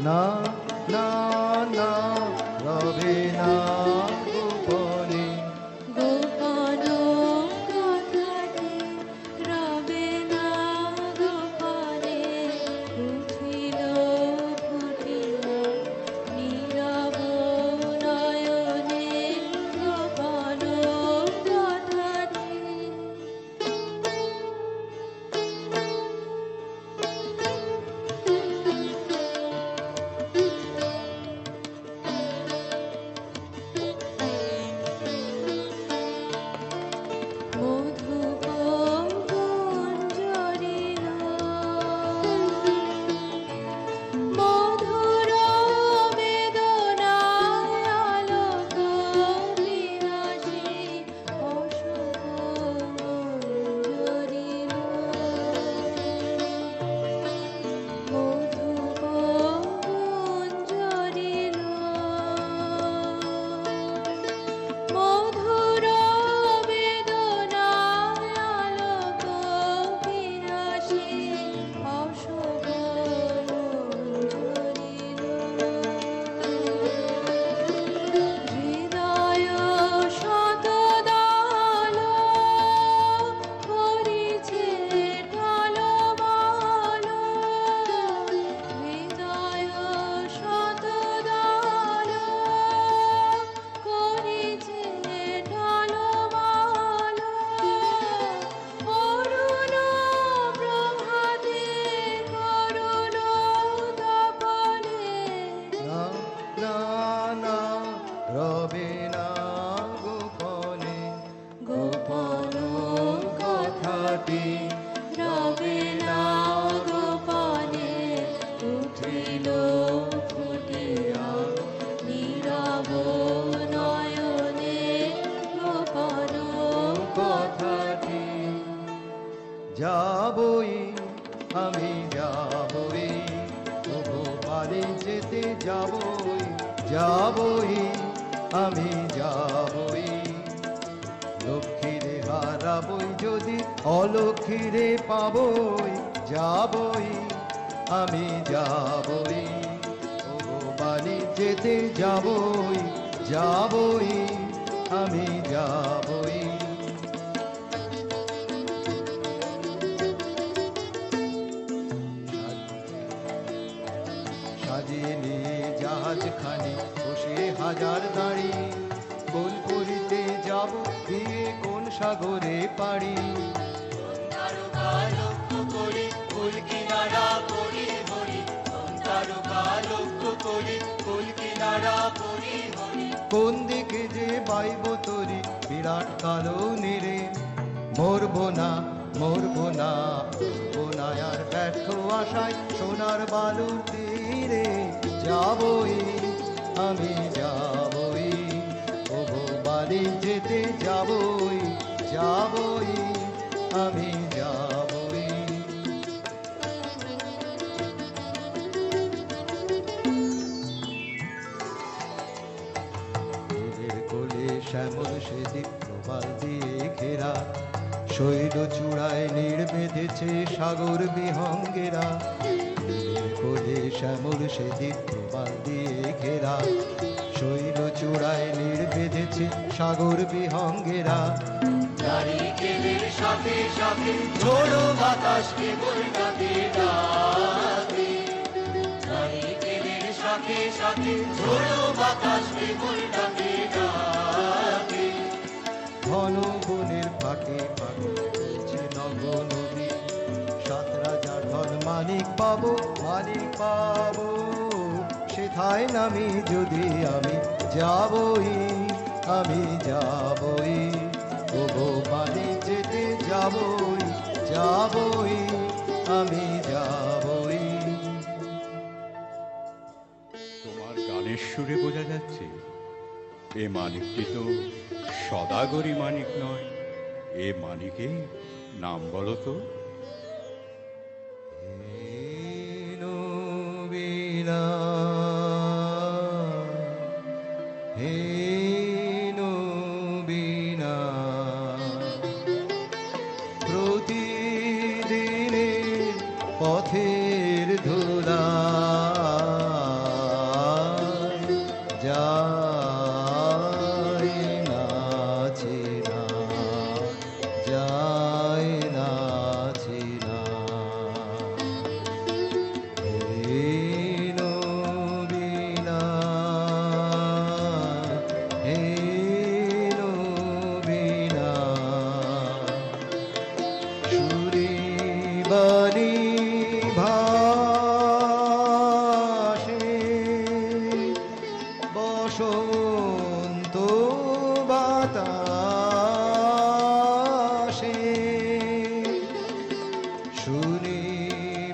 না না না রবে না গোপনে গোপন কথাটি রবে না গোপনে উঠিল ফুটিয়া নীরব নয়নে গোপন কথাটি মধুর বেদনায় আলোক বিরাসী অশোক মঞ্জরিল মধুপ মঞ্জরিল মধুর বেদনায় আলোক বিরাসী অশোক মঞ্জরিল হৃদয় শতদল করিছে টলমল হৃদয় শতদল করিছে টলমল অরুণ প্রভাতে করুণ তপনে না না না রবে না গোপনে গোপন কথাটি রবে না গোপনে উঠিল ফুটিয়া নীরব নয়নে গোপন কথাটি যাবই আমি যাবই তবু বাড়ি যেতে যাবই যাবই আমি যাবই লক্ষ্মীরে হারাবই যদি অলক্ষ্মীরে পাবই যাবই আমি যাবই তবু বাড়ি যেতে যাবই যাবই আমি যাবই সাজিয়ে নিয়ে জাহাজখানি বসে হাজার দাঁড়ি কোন করিতে যাব দিয়ে কোন সাগরে পাড়ি কোন দিকে যে বাইব তরি বিরাট কালো নিরে মরবো না মরবো না মরবো না আর ব্যর্থ আশায় সোনার বালুর তীরে যাবই আমি যাবই ওগো বাড়ি যেতে যাবই যাবই আমি যাবই নীলের কোলে শ্যামল সেদিক প্রবাল দিয়ে ঘেরা শৈল চূড়ায় নীড় বেঁধেছে সাগর বিহঙ্গেরা নীলের কোলে শ্যামল সেদিক প্রবাল দিয়ে ঘেরা শৈল চূড়ায় নীড় বেঁধেছে সাগর বিহঙ্গেরা নারিকেলের সাথে সাথে ঝোড়ো বাতাসকে বলটাকে ডাকে নারিকেলের সাথে সাথে ঝোড়ো বাতাসকে বলটাকে ডাকে ঘন বনের ফাঁকে ফাঁকে বইছে নব নদী সাত রাজার ধন মানিক পাবো সেথায় নামি যদি আমি যাবই আমি যাবই ওগো বাড়ি যেতে যাবই যাবই আমি যাবই তোমার গানের সুরে বোঝা যাচ্ছে এ মানিকটি তো সদাগরি মানিক নয়, এ মানিকের নাম বলো তো। বীণা হে বীণা প্রতিদিনের পথের ধুলা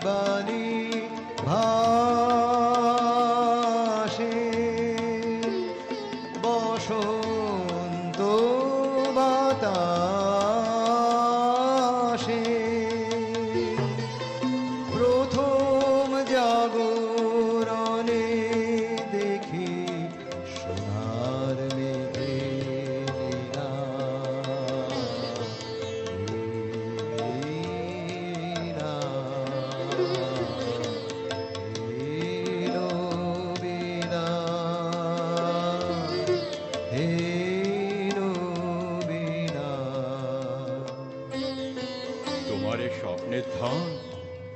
গানে ভাসে বসন্ত বাতাসে প্রথম জাগরণে দেখি সোনার মেঘে লীলা। লীলা। এলো বিনা, এলো বিনা। তোমার এ স্বপ্নের ধান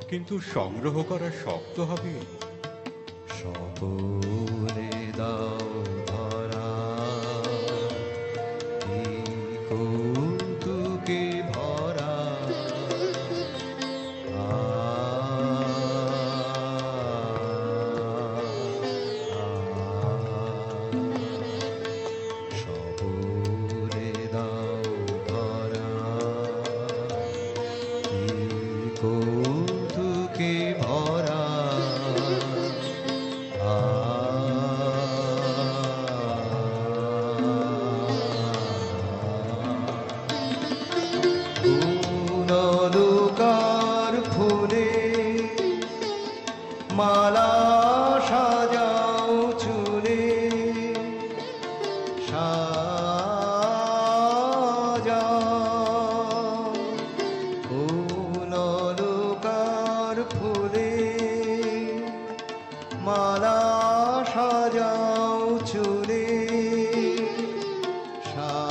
কিন্তু সংগ্রহ করা শক্ত হবে। সকলে দাও ধরা, কি কৌতুকে ভরা। সকলে দাও ধরা, কি কৌতুকে ভরা। নদুকার ফুলে মালা সাজাও চুলে, সাজাও নদুকার ফুলে মালা সাজাও চুলে, সাজাও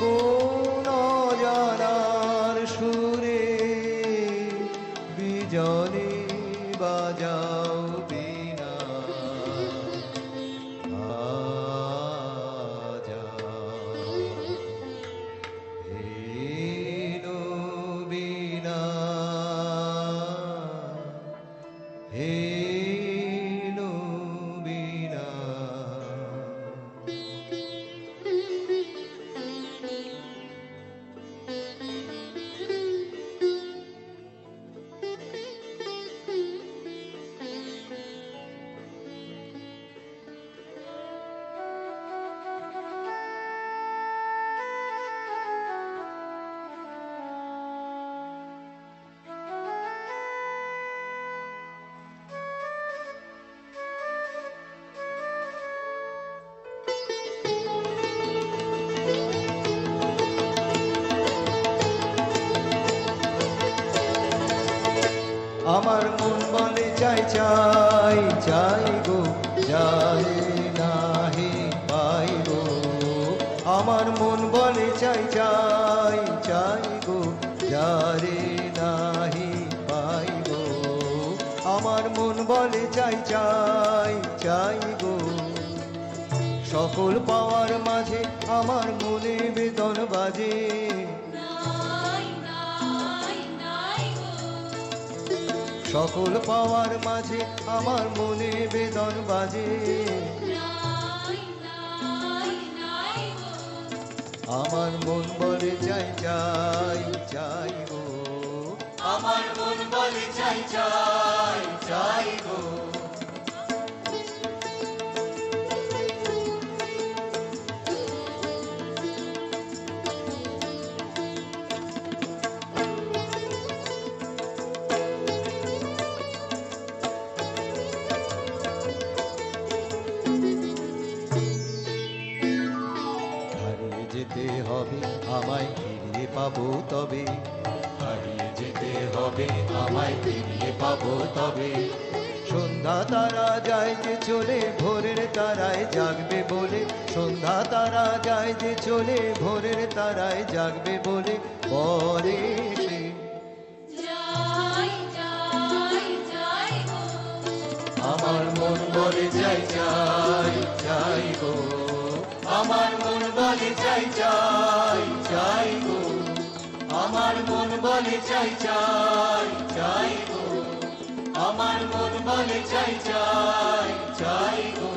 কোন জানার সুরে বিজনে বাজাও বীণা। হেলো বীণা, হেলো বীণা। আমার মন বলে চাই চাই চাই গো, যাই নাহি পাই গো। আমার মন বলে চাই চাই চাই গো, যারে নাহি পাই গো। আমার মন বলে চাই চাই চাই গো। সকল পাওয়ার মাঝে আমার মনে বেদন বাজে। নাই নাই নাই গো, সকল পাওয়ার মাঝে আমার মনে বেদন বাজে। নাই নাই নাই গো, আমার মন বলে চাই চাই চাই গো। আমার মন বলে চাই চাই চাই গো। হারিয়ে যেতে হবে আমায় ফিরিয়ে পাবো তবে। হারিয়ে যেতে হবে আমায় ফিরিয়ে পাবো তবে। সন্ধ্যা তারা যায় যে চলে ভোরের তারায় জাগবে বলে। সন্ধ্যা তারা যায় যে চলে ভোরের তারায় জাগবে বলে বলে সে। যাই যাই যাই গো, আমার মন বলে চাই চাই চাই গো। আমার মন বলে চাই চাই চাই গো। আমার মন বলে চাই চাই চাই গো। আমার মন বলে চাই চাই চাই গো।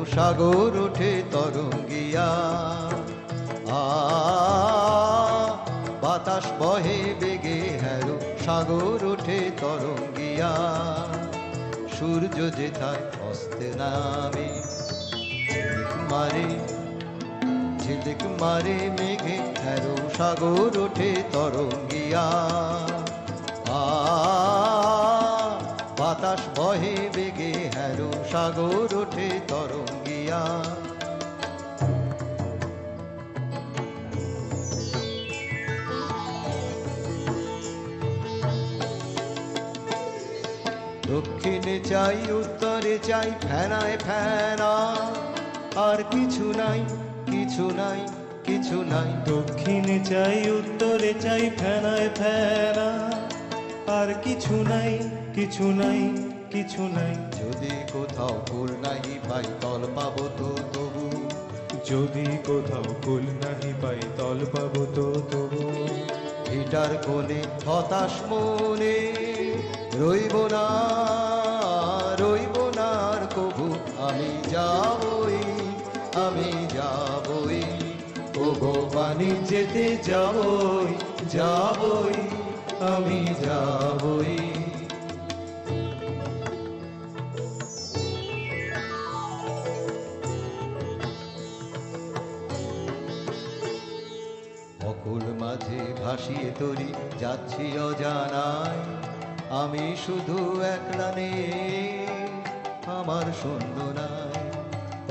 সাগর ওঠে তরঙ্গিয়া বাতাস বহে বেগে হ্যারো সাগর ওঠে তরঙ্গিয়া সূর্য যেথায় অস্তে নামে ঝিলিক মারে মেঘে হ্যারো সাগর ওঠে তরঙ্গিয়া বাতাস বহে বেগে হ্যারো সাগর ওঠে তরঙ্গিয়া দক্ষিণে চাই উত্তরে চাই ফেনায় ফেনা আর কিছু নাই কিছু নাই কিছু নাই দক্ষিণে চাই উত্তরে চাই ফেনায় ফেনা আর কিছু নাই কিছু নাই কিছু নাই যদি কোথাও ফুল নাহি পাই তল পাবো তো তবু যদি কোথাও ফুল নাহি পাই তল পাবো তো তবু ভিটার কোণে হতাশ মনে রইব না আর কবু আমি যাবই ওগো পানি যেতে যাবই আমি যাবই অকুল মাঝে ভাসিয়ে তরি যাচ্ছি অজানায় আমি শুধু একলা আমার শূন্য নাই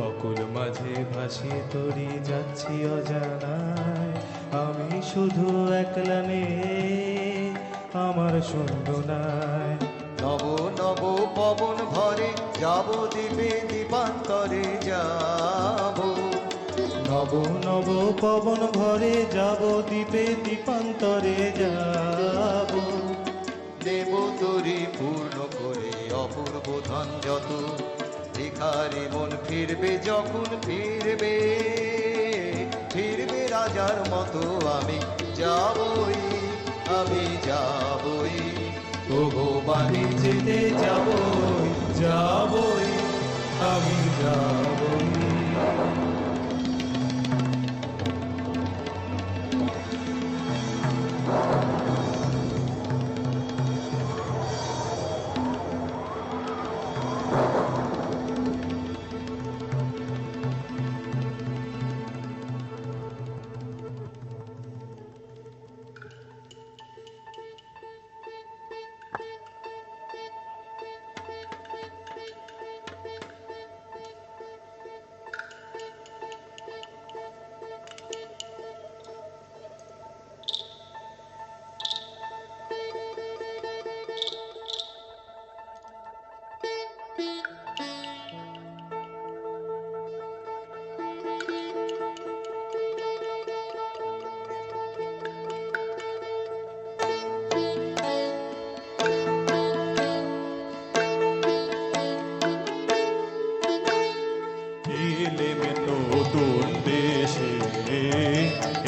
অকুল মাঝে ভাসিয়ে তরি যাচ্ছি অজানায় আমি শুধু একলা আমার শূন্য নাই নব নব পবন ভরে যাব দ্বীপে দ্বীপান্তরে যাব নব নব পবন ভরে যাব দ্বীপে দ্বীপান্তরে যাব দেব তরি পূর্ণ করে অপূর্ব ধন যত ভিখারি মন ফিরবে যখন ফিরবে রাজার মতো আমি যাবই ওগো বাণী যেতে যাবই আমি যাবই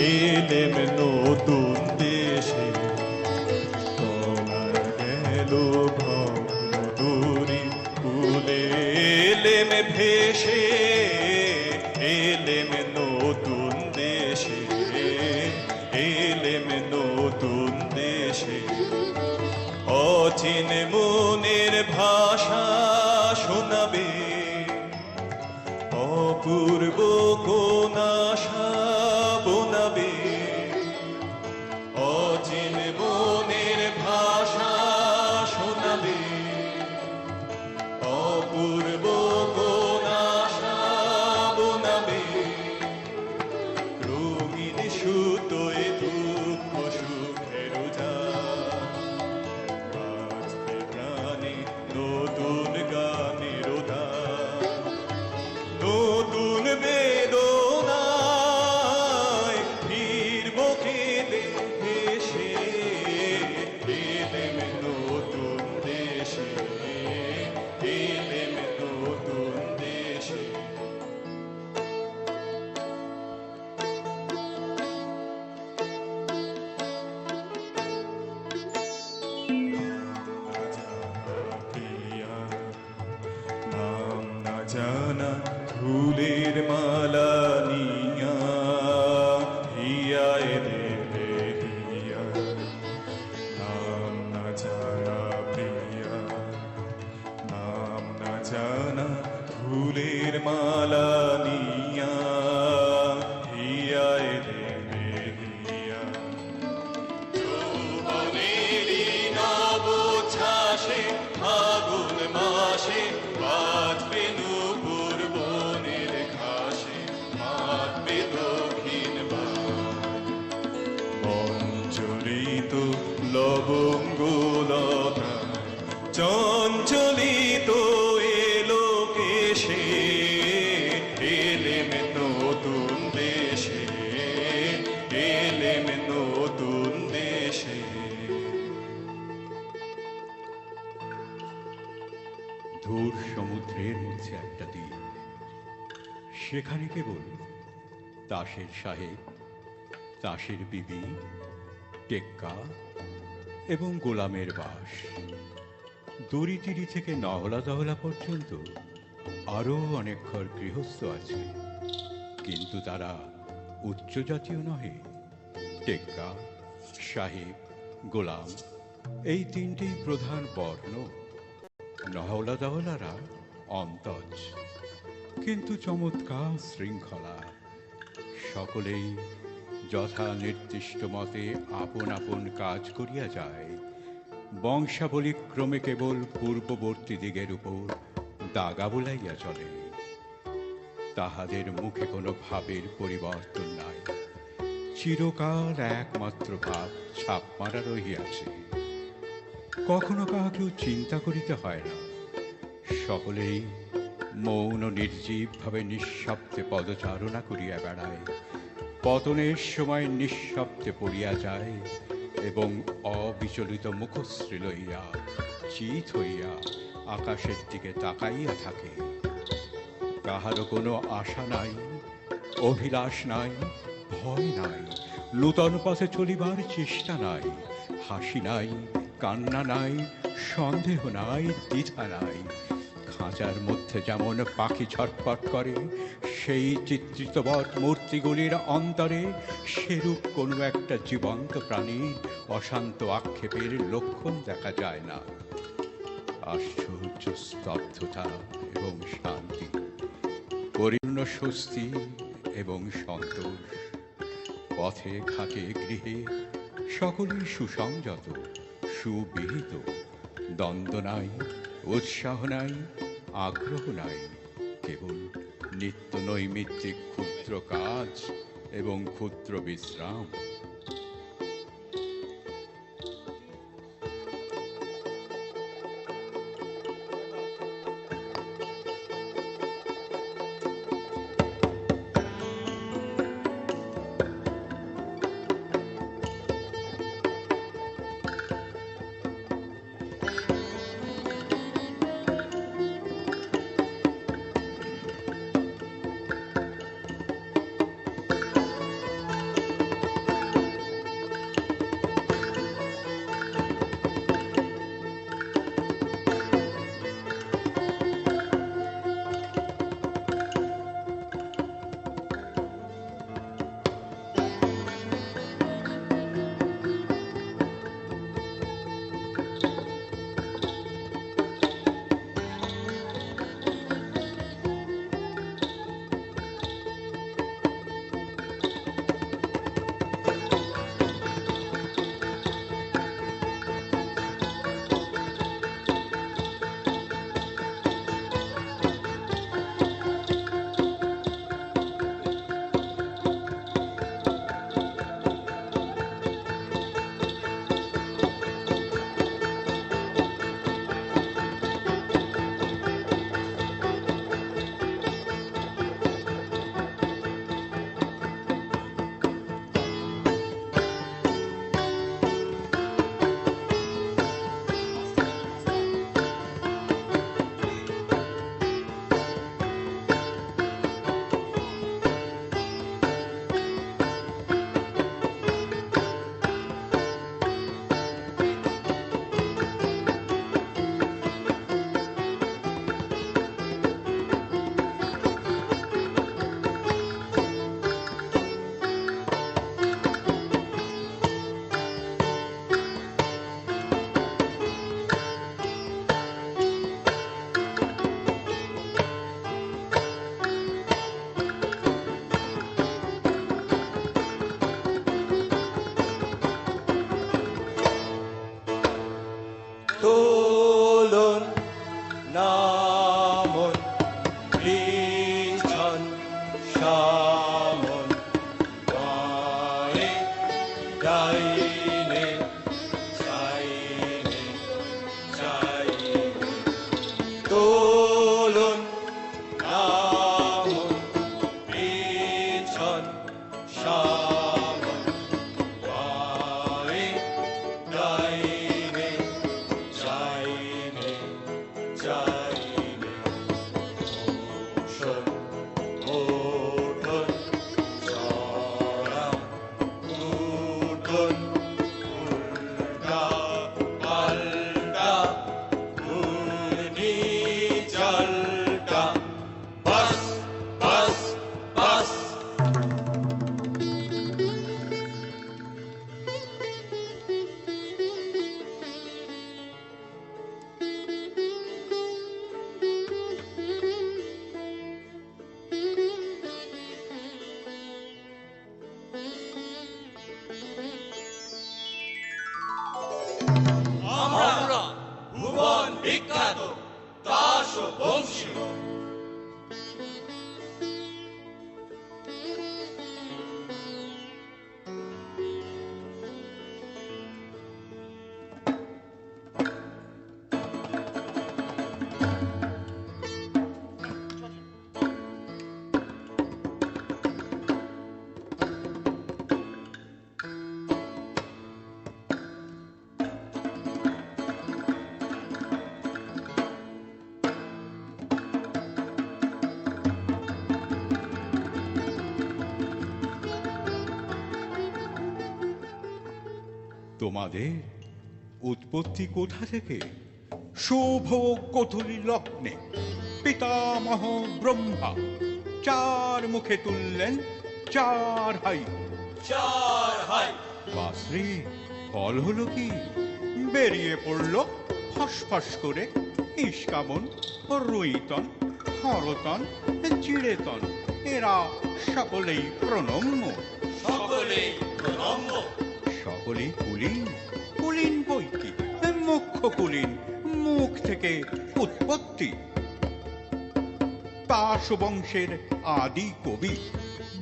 এলেম নতুন দেশে তোমার গেল ভবদূরি কুলে এলেম ভেসে এলেম নতুন দেশে এলেম নতুন দেশে অচিন মনের ভাষা শোনাবে অপূর্ব কোন আশা বোনাবে অচিন মনের ভাষা শোনাবে অপূর্ব কোন আশা বোনাবে রঙিন সুতোয় দুঃখ সুখের বাঁচতে প্রাণে নতুন গানের নতুন বেদনায় ফিরব কেঁদে হেসে এলেম নতুন দেশে এলেম নতুন দেশে নাম না জানা ফুলের মালা নিয়া হিয়া এলে হিয়া নাম না জানা প্রিয়া নাম না জানা ফুলের মালা নিয়া হিয়া এলে হিয়া যৌবনেরই নব ছাসে ফাগুন মাসে বাজবে নূপুর বনের ঘাসে মাতবে দক্ষিণ মঞ্জরিত লবঙ্গলতা চঞ্চলিত এলোকেশে এলেম নতুন দেশে এলেম নতুন দেশে দূর সমুদ্রের মধ্যে একটা দ্বীপ, সেখানে কেবল তাসের সাহেব, তাসের বিবি, টেক্কা এবং গোলামের বাস। দড়িটিরি থেকে নহলা দহলা পর্যন্ত আরও অনেক ঘর গৃহস্থ আছে, কিন্তু তারা উচ্চ জাতীয় নহে। টেক্কা, সাহেব, গোলাম এই তিনটেই প্রধান বর্ণ। নহলা দহলারা অন্তজ, কিন্তু চমৎকার শৃঙ্খলা। সকলেই যথা নির্দিষ্ট মতে আপন আপন কাজ করিয়া যায়। বংশাবলী ক্রমে কেবল পূর্ববর্তী দিগের উপর দাগা বুলাইয়া চলে। তাহাদের মুখে কোনো ভাবের পরিবর্তন নাই, চিরকাল একমাত্র ভাব ছাপ মারা রহিয়াছে। কখনো কাহাকেও চিন্তা করিতে হয় না, সকলেই মৌন নির্জীবভাবে নিঃশব্দে পদচারণা করিয়া বেড়ায়। পতনের সময় নিঃশব্দে পড়িয়া যায় এবং অবিচলিত মুখশ্রী লইয়া চিত হইয়া আকাশের দিকে তাকাইয়া থাকে। কাহারও কোনো আশা নাই, অভিলাষ নাই, ভয় নাই, নূতন পথে চলিবার চেষ্টা নাই, হাসি নাই, কান্না নাই, সন্দেহ নাই, দ্বিধা নাই। খাঁচার মধ্যে যেমন পাখি ছটফট করে, সেই চিত্রিতবৎ মূর্তিগুলির অন্তরে সেরূপ কোনো একটা জীবন্ত প্রাণীর অশান্ত আক্ষেপের লক্ষণ দেখা যায় না। আশ্চর্য স্তব্ধতা এবং শান্তি, পরিপূর্ণ স্বস্তি এবং সন্তোষ। পথে ঘাটে গৃহে সকলেই সুসংযত, সুবিহিত। দ্বন্দ্ব নাই, উৎসাহ নাই, আগ্রহ নাই, কেবল নিত্য নৈমিত্তিক ক্ষুদ্র কাজ এবং ক্ষুদ্র বিশ্রাম। নামন পিছন সামন বায়ে ডাইনে চাইনে চাইনে দোলন নামন পিছন সামন বায়ে ডাইনে চাইনে চাইনে ওষণ ওঠন চড়া উঠন উল্টা পাল্টা ঘূর্ণি জলটা বাস বাস বাস আমরা ভুবন বিখ্যাত দাস ও বংশী তোমাদের উৎপত্তি কোথা থেকে? শুভ কতুলি লগ্নে পিতামহ ব্রহ্মা চার মুখে তুললেন চার হাই। চার হাই বাসরে ফল হলো কি? বেরিয়ে পড়ল ফসফস করে নিষ্কামন, রুইতন, হরতন, চিড়েতন। এরা সকলেই প্রণম্য, সকলেই প্রণম্য সকলেই কুলীন। কুলীন বই কি? মুখ্য কুলীন, মুখ থেকে উৎপত্তি। তাস বংশের আদি কবি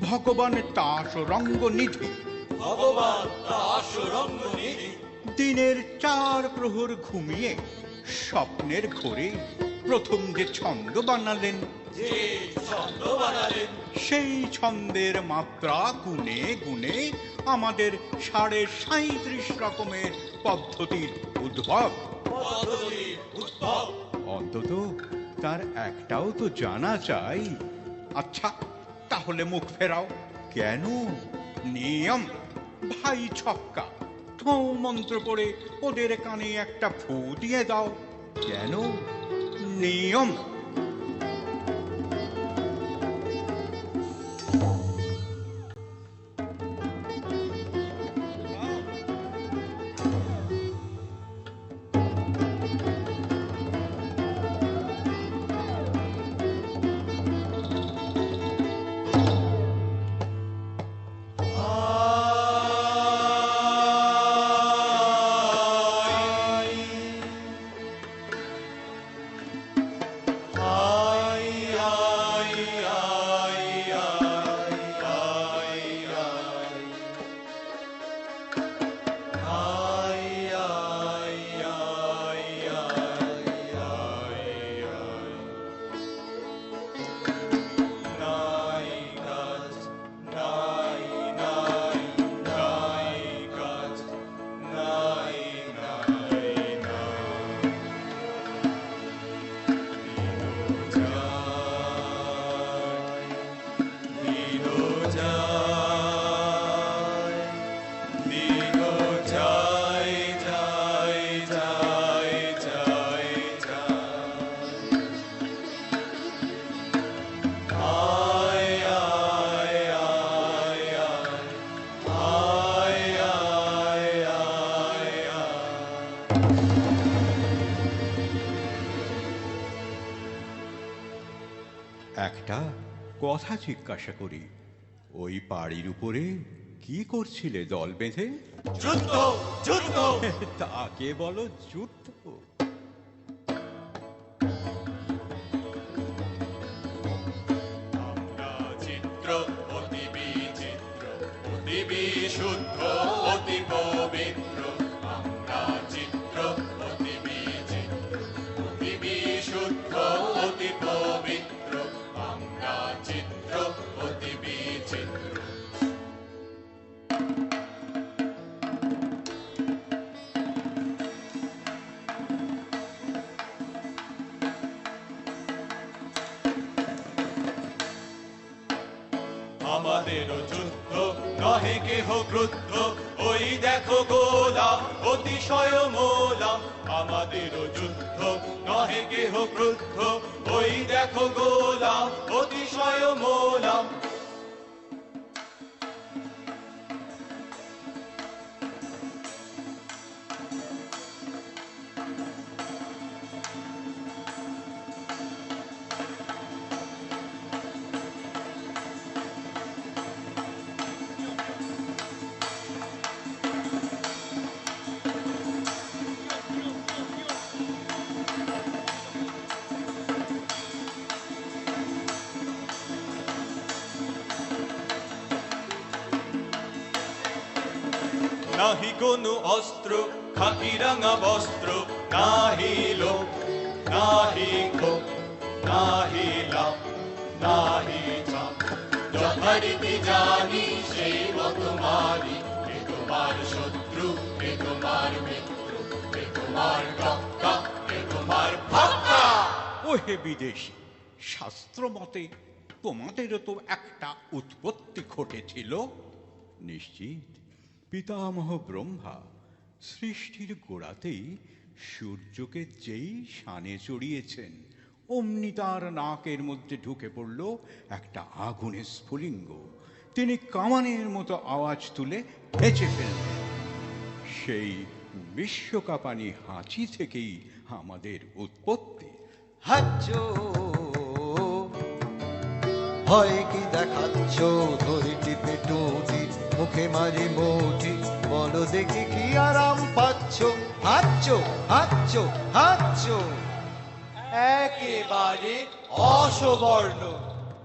ভগবান তাস রঙ্গনিধি। ভগবান দাস রঙ্গনিধি দিনের চার প্রহর ঘুমিয়ে স্বপ্নের ঘোরে প্রথম যে ছন্দ বানালেন, যে ছন্দ বানালেন সেই ছন্দের মাত্রা গুনে গুনে আমাদের 37.5 রকমের পদ্ধতির উদ্ভব। পদ্ধতির উদ্ভব অন্তত তার একটাও তো জানা চাই। আচ্ছা, তাহলে মুখ ফেরাও। কেন? নিয়ম। ভাই ছক্কা, ঠৌ মন্ত্র পড়ে ওদের কানে একটা ফু দিয়ে দাও। কেন? নিয়ম। একটা কথা জিজ্ঞাসা করি, ওই পাড়ির উপরে কি করছিলে দল বেঁধে? যুদ্ধ যুদ্ধ তাকে বলো যুদ্ধ? পবিত্র অতি বিচিত্র অতি বিশুদ্ধ অতি পবিত্র আমরা চিত্র অতি বিচিত্র অতি বিশুদ্ধ অতি পবিত্র আমরা চিত্র অতি বিচিত্র আমাদেরও যুদ্ধ নহে কেহ ক্রুদ্ধ ওই দেখো গোলাম অতিশয় মোলাম আমাদেরও যুদ্ধ নহে কেহ ক্রুদ্ধ ওই দেখো গোলাম অতিশয় মোলাম নাহি কোনো অস্ত্র খাকি রাঙা বস্ত্র নাহি লোক নাহি ক্ষোভ নাহি লাভ নাহি চাপ যথারীতি জানি সেই মতো মারি এ তোমার শত্রু এ তোমার মিত্র এ তোমার কাকা এ তোমার ফাক্কা ও হে বিদেশী, শাস্ত্র মতে তোমাদেরও তো একটা উৎপত্তি ঘটেছিল। নিশ্চিত পিতামহ ব্রহ্মা সৃষ্টির গোড়াতেই সূর্যকে যেই শানে চড়িয়েছেন অমনি তার নাকের মধ্যে ঢুকে পড়ল একটা আগুনের স্ফুলিঙ্গ। তিনি কামানের মতো আওয়াজ তুলে হেঁচে ফেললেন। সেই বিশ্বকাপানি হাঁচি থেকেই আমাদের উৎপত্তি। হাচ্ছ ভয় কি দেখাচ্ছ, ধরি টিপে টুটি মুখে মারি মুঠি, বলো দেখি কি আরাম পাচ্ছ। হাচ্ছ হাচ্ছ হাচ্ছ একেবারে অসবর্ণ।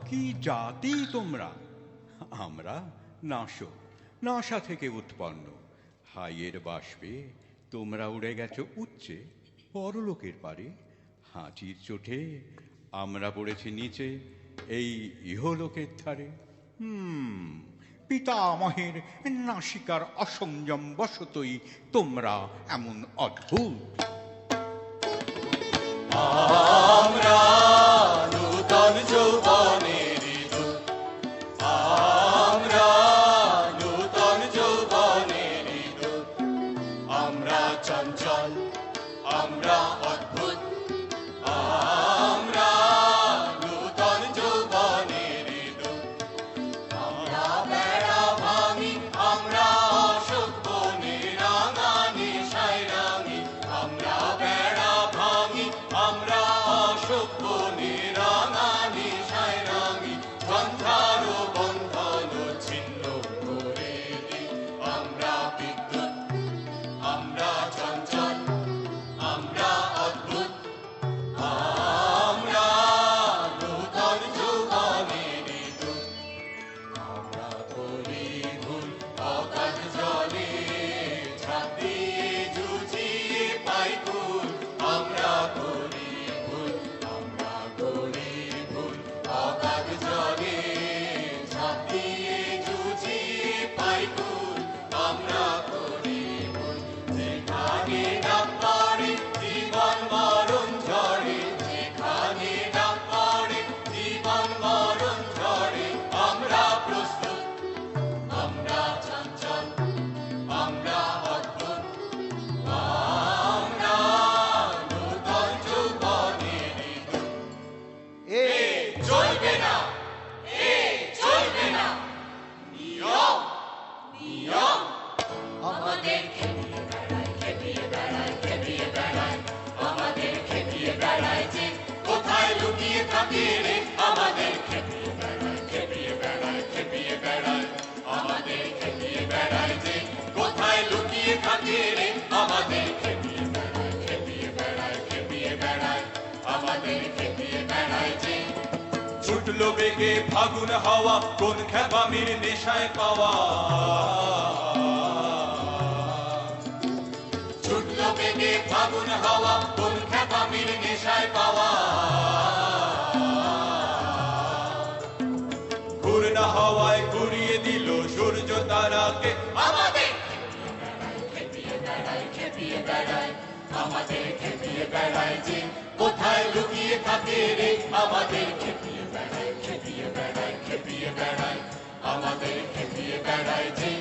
কি জাতি তোমরা? আমরা নাশক, নাসা থেকে উৎপন্ন। হাইয়ের বাষ্পে তোমরা উড়ে গেছো উচ্চে পরলোকের পারে। হাঁচির চোটে আমরা পড়েছি নিচে এই ইহলোকের ধারে। পিতামহের নাসিকার অসংযম বশতই তোমরা এমন অদ্ভুত। আমরা নূতন যৌবনের দূত, আমরা নূতন যৌবনের দূত, আমরা চঞ্চল, আমরা অদ্ভুত, আমরা নূতন যৌবনের দূত, আমরা বেড়া ভাঙি, আমরা অশোক বনে রাঙানি সাইরাঙি, আমরা বেড়া ভাঙি, আমরা অশোক বনে রাঙানি সাইরাঙি, বন্ধার বন্ধন ছিন্ন করে দিই, আমরা বিদ্যুৎ, আমরা চঞ্চল, আমরা অদ্ভুত, আমরা নূতন যৌবনের দূত, আমরা করি ভুল অগাধ জলে ঝাঁপ দিয়ে জুঝিয়ে পাই কুল, আমরা করি ভুল, আমরা করি ভুল অগাধ জলে ঝাঁপ দিয়ে জুঝিয়ে পাই কুল, আমরা করি ভুল, যেখানে ডাক পড়ে জীবন মরণ ঝড়ে, যেখানে ডাক পড়ে জীবন মরণ ঝড়ে, আমরা প্রস্তুত, আমরা চঞ্চল, আমরা অদ্ভুত, আমরা নূতন যৌবনের দূত। এ চলবে না, এ চলবে না, নিয়ম, নিয়ম আমাদের খেপিয়ে বেড়ায়, খেপিয়ে বেড়ায়, খেপিয়ে বেড়ায়, আমাদের খেপিয়ে বেড়ায় যে কোথায় লুকিয়ে থাকে রে, আমাদের খেপিয়ে বেড়ায়, খেপিয়ে বেড়ায়, খেপিয়ে বেড়ায়, আমাদের খেপিয়ে বেড়ায় যে কোথায় লুকিয়ে থাকে রে, আমাদের খেপিয়ে বেড়ায়, খেপিয়ে বেড়ায়, খেপিয়ে বেড়ায়, আমাদের খেপিয়ে বেড়ায় যে ছুটলো বেগে ফাগুন হাওয়া কোন খেপামির নেশায় পাওয়া ছুটলো বেগে ফাগুন হাওয়া কোন খেপামির নেশায় পাওয়া ঘূর্ণা হাওয়ায় ঘুরিয়ে দিল সূর্য তারাকে আমাদের খেপিয়ে বেড়ায় খেপিয়ে বেড়ায় আমাদের খেপিয়ে বেড়ায় যে কোথায় লুকিয়ে থাকে রে আমাদের খেপিয়ে বেড়ায় খেপিয়ে বেড়ায় খেপিয়ে বেড়ায় আমাদের খেপিয়ে বেড়ায় যে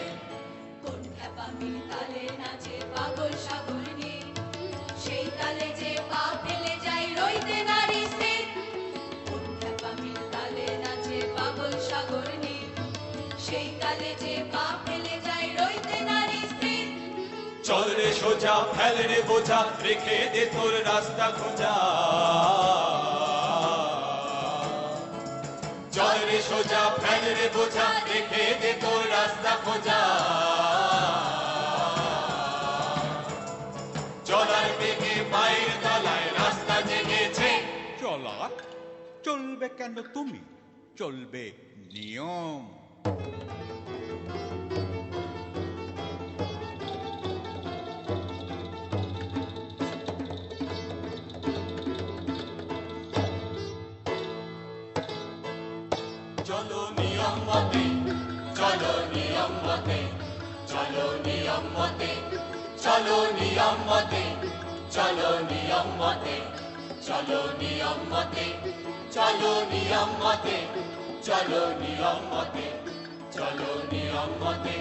কোন খেপামির তালে নাচে পাগল সাগর নীল সেই তালে যে পা ফেলে যায় রইতে নারী স্থির কোন খেপামির তালে নাচে পাগল সাগর নীল সেই তালে যে পা ফেলে যায় রইতে নারী স্থির চল রে সোজা ফেল রে বোঝা রেখে দে তোর রাস্তা খোঁজা চল রে সোজা ফেল রে বোঝা রেখে দে তোর রাস্তা খোঁজা চলার বেগে পায়ের তলায় রাস্তা জেগেছে চলা চলবে কেন তুমি চলবে নিয়ম চলো নিয়ম মতে চলো নিয়ম মতে চলো নিয়ম মতে চলো নিয়ম মতে চলো নিয়ম মতে চলো নিয়ম মতে চলো নিয়ম মতে চলো নিয়ম মতে চলো নিয়ম মতে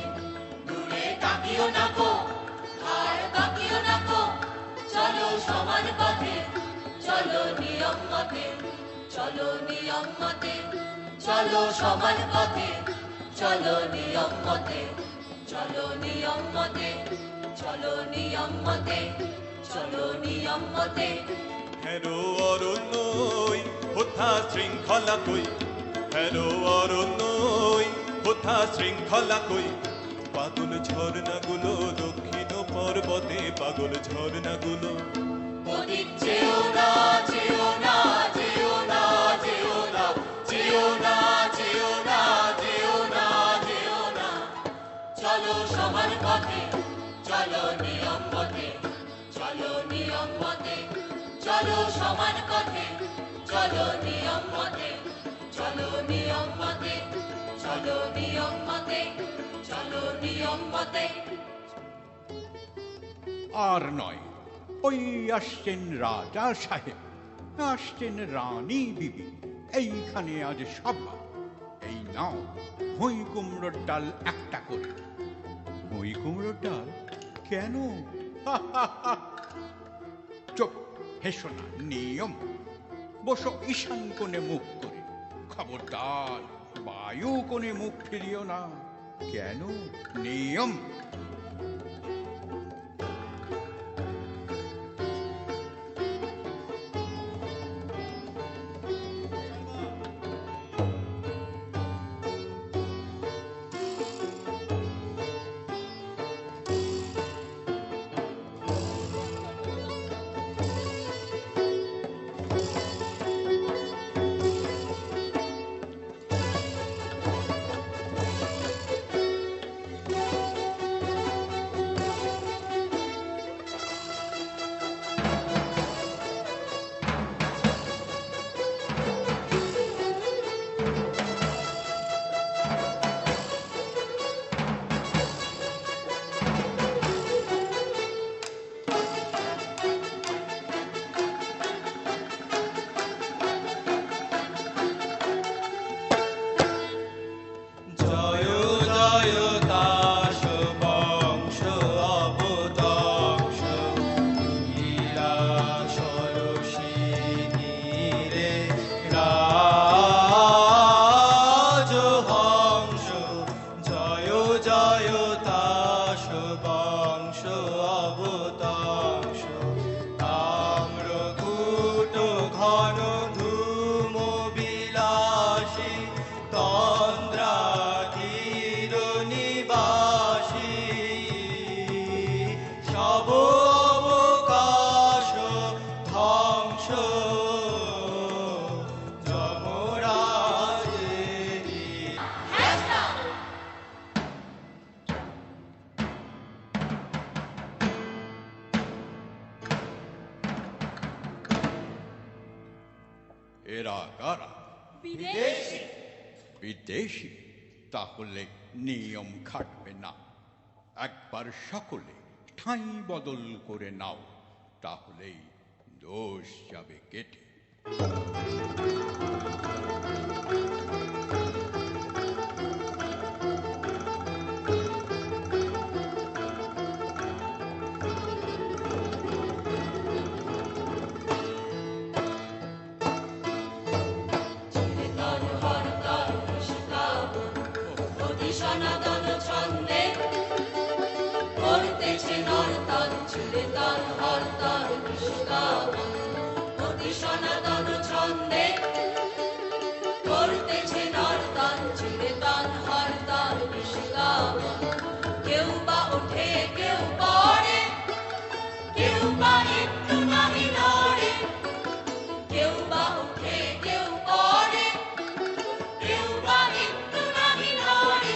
দূরে তাকিও না গো আর তাকিও না গো চলো সমান পথে চলো নিয়ম মতে চলো নিয়ম মতে চলো সমান পথে চলো নিয়ম মতে চলো নিয়ম মতে চলো নিয়ম মতে চলো নিয়ম মতে হেরো অরণ্যই হোথা শৃঙ্খলা কই হেরো অরণ্যই হোথা শৃঙ্খলা কই পাগল ঝর্ণাগুলো দক্ষিণ পর্বতে পাগল ঝর্ণাগুলো ওদিক যেও না যেও না যেও না যেও না যেও না যেও না যেও না যেও না চলো সমান পথে চলো নিয়ম মতে চলো নিয়ম মতে চলো সমান পথে চলো নিয়ম মতে চলো নিয়ম মতে চলো নিয়ম মতে চলো নিয়ম মতে আর নয় ওই আসছেন রাজা সাহেব আসছেন রানী বিবি এইখানে আজ সভা এই নাও ভুঁই কুমড়োর ডাল একটা করে ভুঁই কুমড়োর ডাল কেন চুপ হেসো না নিয়ম বসো ঈশান কোণে মুখ করে খবরদার বায়ু কোণে মুখ ফিরিও না কেন নিয়ম এরা কারা? বিদেশি। বিদেশি? তাহলে নিয়ম খাটবে না। একবার সকলে ঠাঁই বদল করে নাও, তাহলেই দোষ যাবে কেটে। চিরতন হরতল শিকাবন অতি সনাতন ছন্দে করতেছে নর্তন। চিরতন হরতল শিকাবন অতি সনাতন ছন্দে করতেছে নর্তন। চিরতন হরতল শিকাবন কেউ বা ওঠে কেউ পড়ে, কেউ বা একটু নাহি নড়ে, কেউ বা উঠে কেউ পড়ে, কেউ বা একটু নাহি নড়ে,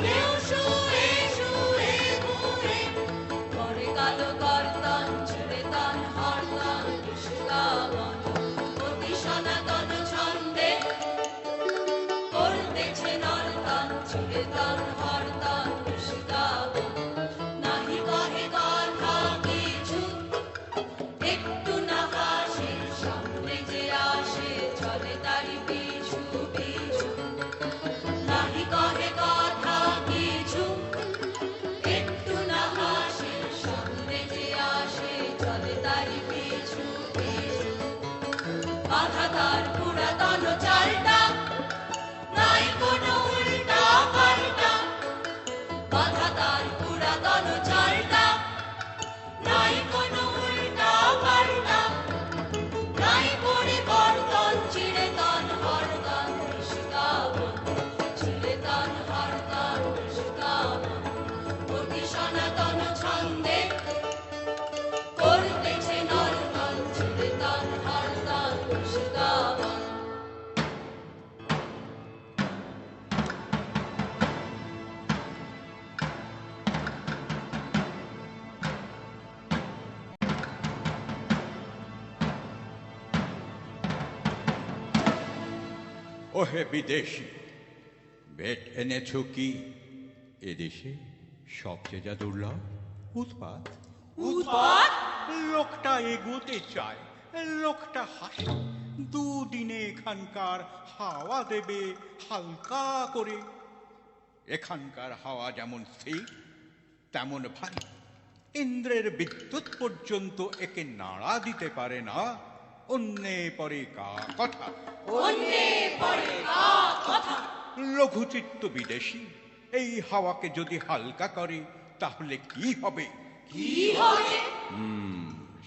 কেউ শুয়ে শুয়ে ঘুরে করে কালো গর্দন। চিরতন হরতল শিকাবন অতি সনাতন ছন্দে করতেছে নর্তন। চিরতন হরতল শিকাবন নাহি কহে কথা কিছু, একটু না হাসে, সামনে যে আসে চলে তারি পিছু পিছু। নাহি কহে কথা কিছু, একটু না হাসে, সামনে যে আসে চলে তারি পিছু পিছু। বাধা তার পুরাতন চালটা, নাই কোনো উল্টা পাল্টা। বাধা তার পুরাতন চালটা, নাই কোনো উল্টা পাল্টা, নাই পরিবর্তন। চিরতন হরতল শিকাবন, চিরতন হরতল শিকাবন অতি সনাতন ছন্দে করতেছে নর্তন। চিরতন হরতল শিকাবন। ওহে বিদেশি, বেট এনেছ কি এদেশে? সবচেয়ে যা দুর্লভ উৎপাত। উৎপাত? লোকটা এগোতে চায়, লোকটা হাসে, দুদিনে এখানকার হাওয়া দেবে হালকা করে। এখানকার হাওয়া যেমন স্থির তেমন ভারী, ইন্দ্রের বিদ্যুৎ পর্যন্ত একে নাড়া দিতে পারে না। অন্যে পরে কা কথা, অন্যে পরে কা কথা। লঘুচিত্ত বিদেশি এই হাওয়াকে যদি হালকা করে তাহলে কি হবে? কি হবে?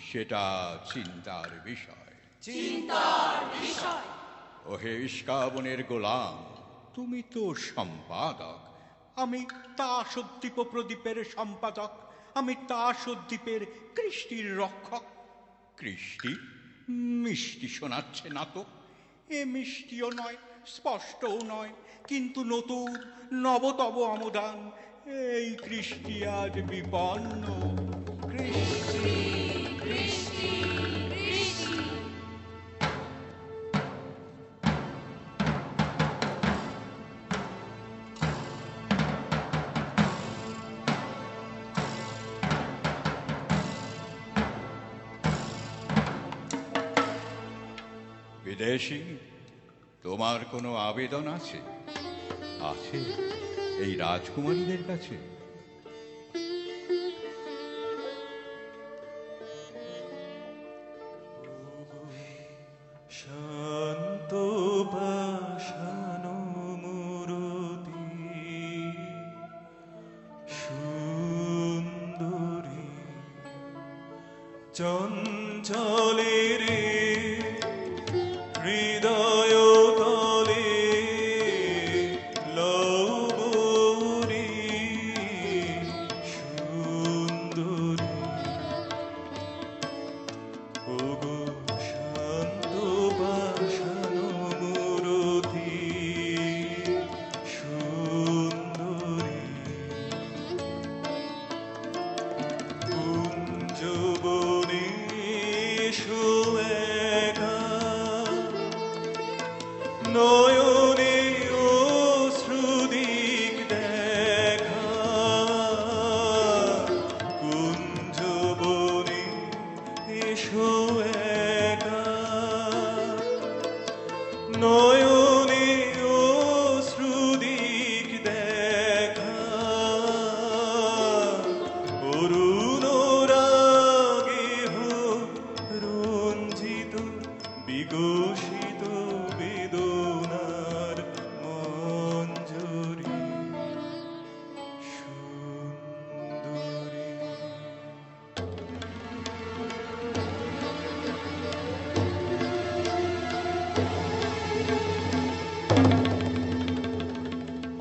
সেটা চিন্তার বিষয়। চিন্তার বিষয়। ওহে ইস্কাবনের গোলাম, তুমি তো সম্পাদক, আমি তাসদ্বীপ প্রদীপের সম্পাদক, আমি তাসদ্বীপের কৃষ্টির রক্ষক। কৃষ্টি মিষ্টি শোনাচ্ছে না তো? এ মিষ্টিও নয়, স্পষ্টও নয়, কিন্তু নতুন নবতব আমোদান। এই কৃষ্টি আজ বিপন্ন। কৃষ্টি, কৃষ্টি, কৃষ্টি। বিদেশি, তোমার কোনো আবেদন আছে? আছে এই রাজকুমারীদের কাছে? শান্ত পাষাণ মূরতি সুন্দরী চঞ্চলের হৃদয় তলে লবরী সুন্দরী ওগো শান্ত পাষাণ মূরতি সুন্দরী কুঞ্জবনে নয়নে অশ্রুদিক দেখা কুঞ্জবনে এসো একা নয়নে অশ্রুদিক দেখা অরুণ রাগে রঞ্জিত বিকশিত বেদনার মঞ্জরি সুন্দরী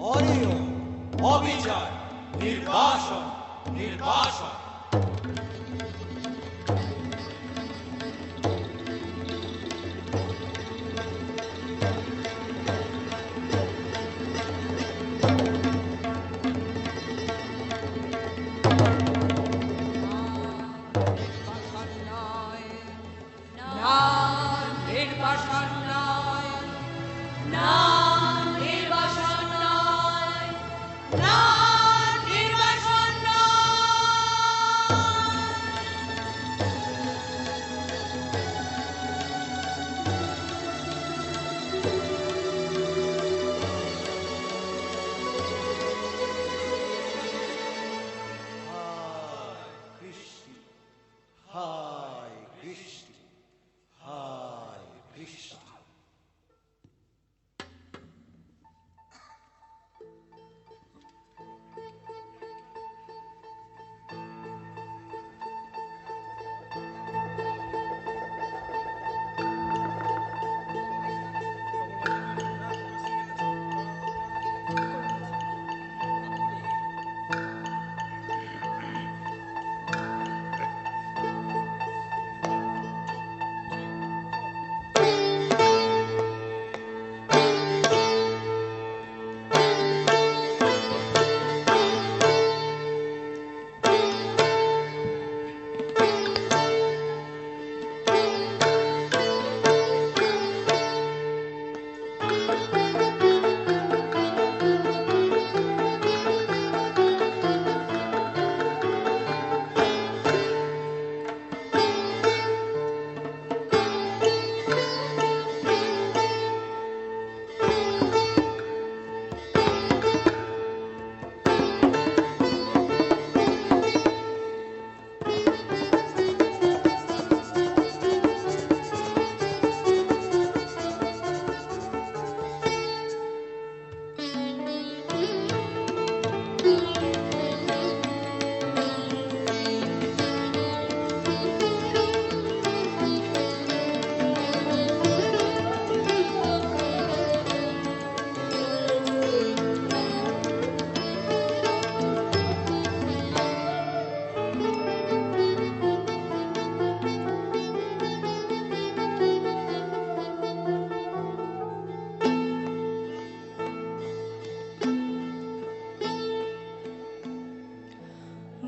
অনিয়ম অবিচার নির্বাসন নির্বাসন নির্বাসন নয়, না নির্বাসন নয়, না নির্বাসন নয়। হায় কৃষ্ণ হায় কৃষ্ণ হায় কৃষ্ণ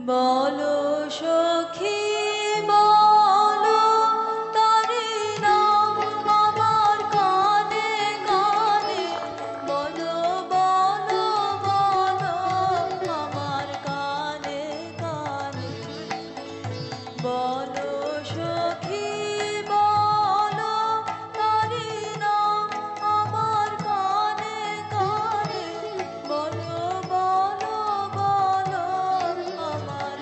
বলো সখী বলো তারি নাম আমার কানে কানে বলো বলো বলো আমার কানে কানে বলো সখী বলো তারি নাম আমার কানে কানে বলো বলো বলো আমার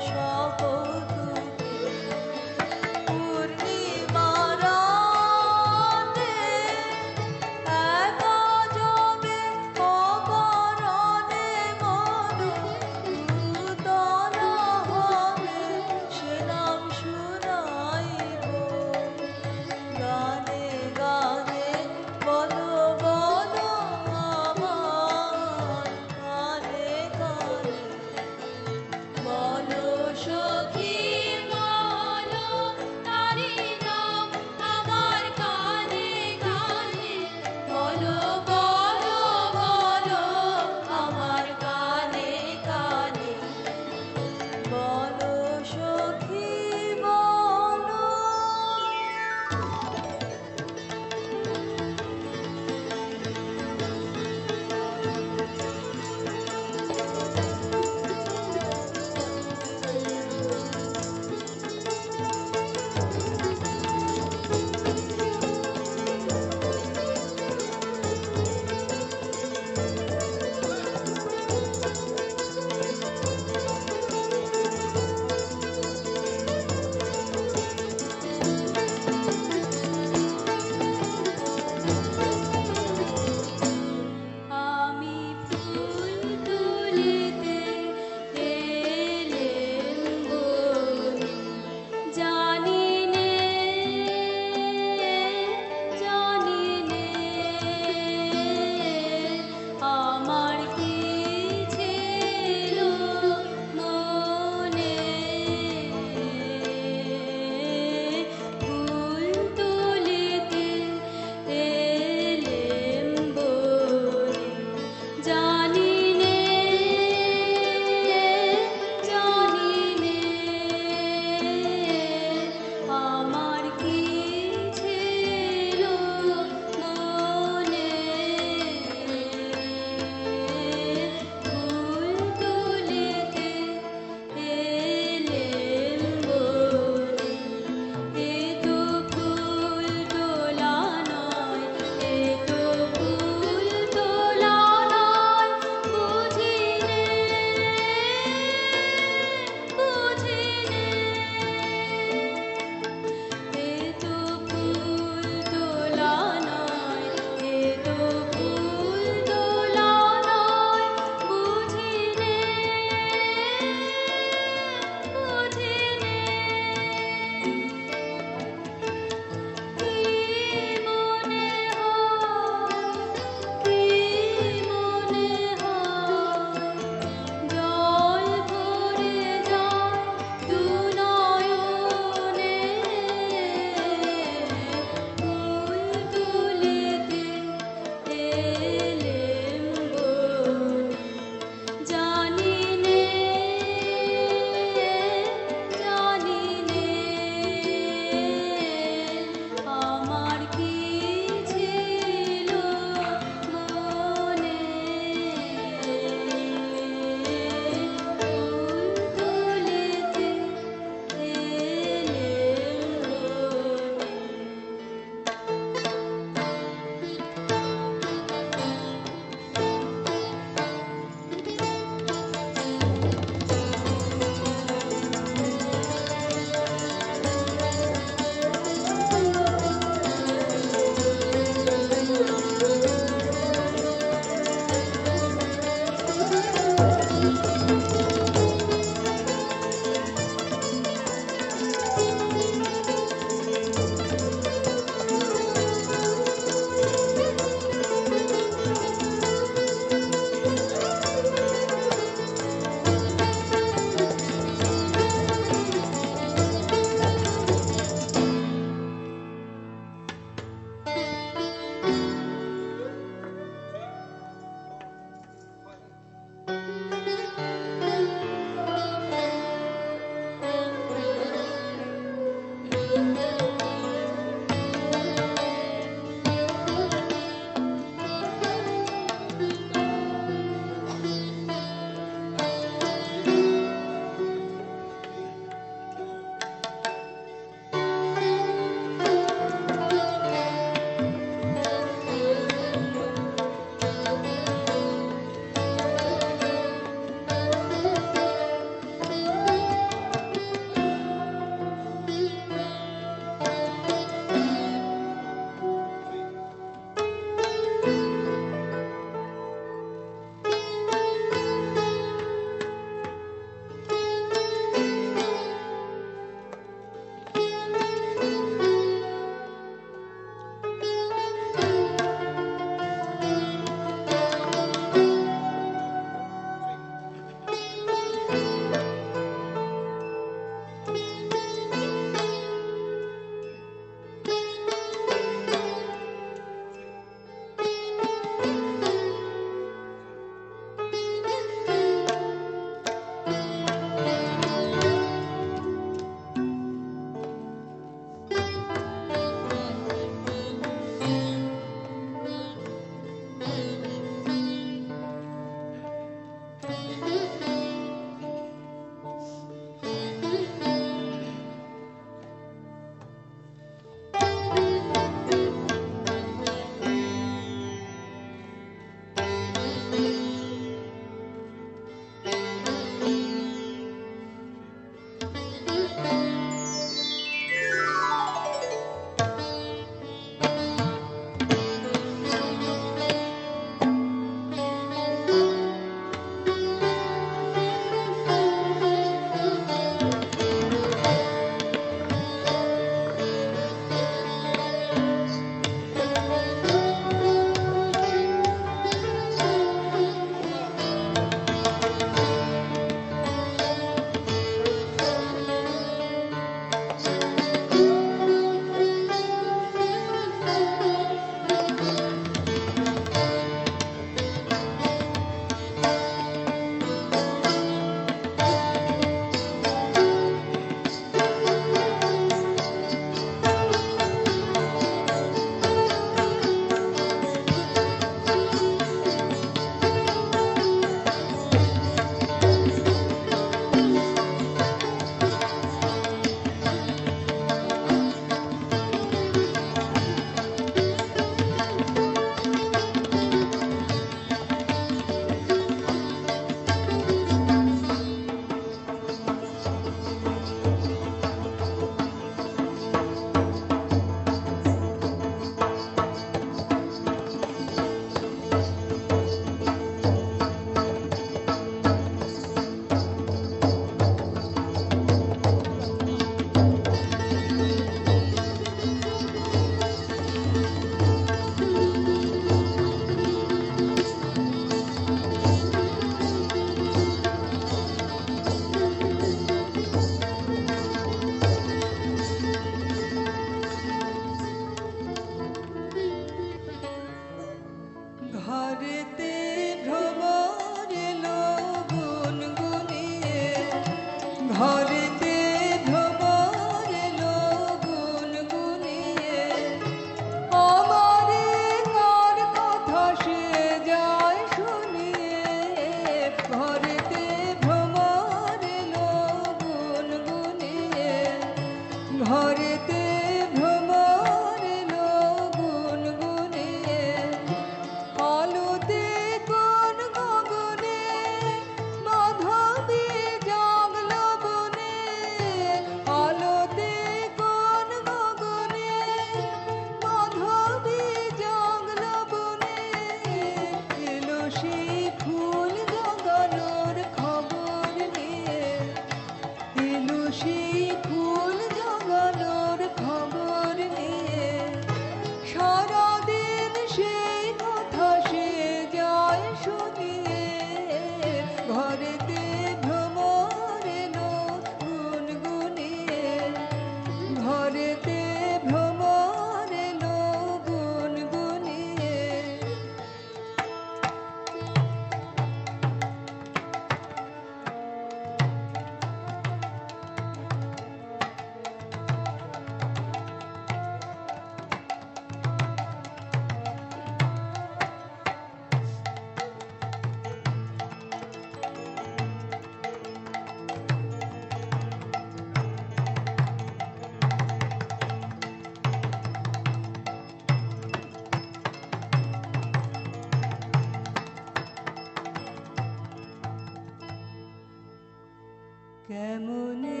কেমনে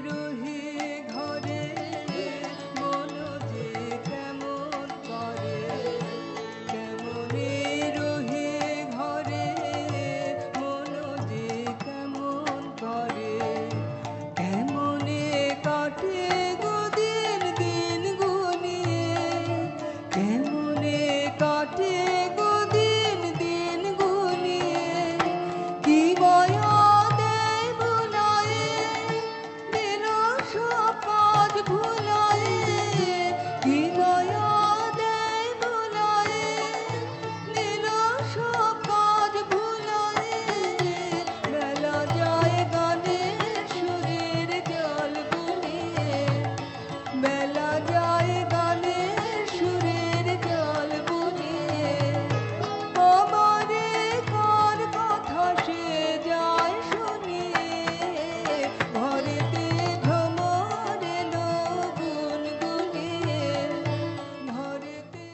রহে ঘরে মন যে কেমন করে, কেমনে রহে ঘরে মন যে কেমন করে, কেমনে কাটে গো দিন দিন গুনিয়ে, কেমনে কাটে গো দিন দিন গুনিয়ে, কি মায়া দেয় ভুলায়ে দিল সব কাজ ভুলায়ে, কি মায়া দেয় ভুলায়ে দিল সব কাজ ভুলায়ে, বেলা যায় গানের সুরের জল বুনিয়ে, বেলা যায় গানের সুরের জল বুনিয়ে, আমারে কার কথা সে যায় শুনিয়ে, ঘরেতে ভ্রমর এলো গুনগুনিয়ে, ঘরেতে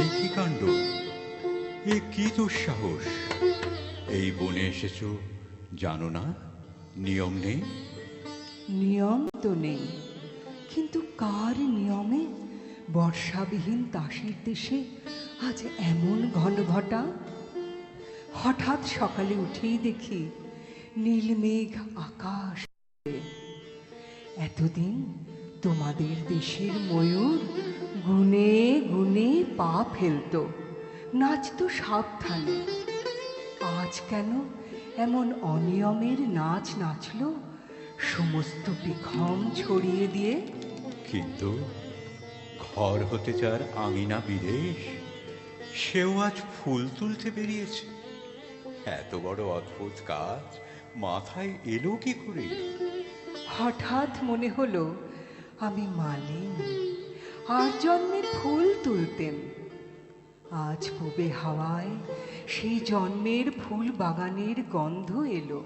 এ কি কাণ্ড, এ কি দুঃসাহস! এই বনে এসেছো, জানো না নিয়ম নেই? নিয়ম তো নেই, কিন্তু কার নিয়মে বর্ষাবিহীন তাসের দেশে আজ এমন ঘন ঘটা? হঠাৎ সকালে উঠেই দেখি নীলমেঘ আকাশ। এতদিন তোমাদের দেশের ময়ূর গুনে গুনে পা ফেলতো, নাচতো সাবধানে। আজ কেন এমন অনিয়মের নাচ নাচলো সমস্ত বিক্ষম ছড়িয়ে দিয়ে? কিন্তু ঘর হতে যার আঙিনা বিদেশ, সেও আজ ফুল তুলতে বেরিয়েছে। এত বড় অদ্ভুত কাজ মাথায় এলো কি করে? হঠাৎ মনে হলো আমি মালিনী, আর জন্মে ফুল তুলতেন। আজ পূবে হাওয়ায় সেই জন্মের ফুল বাগানের গন্ধ এলো,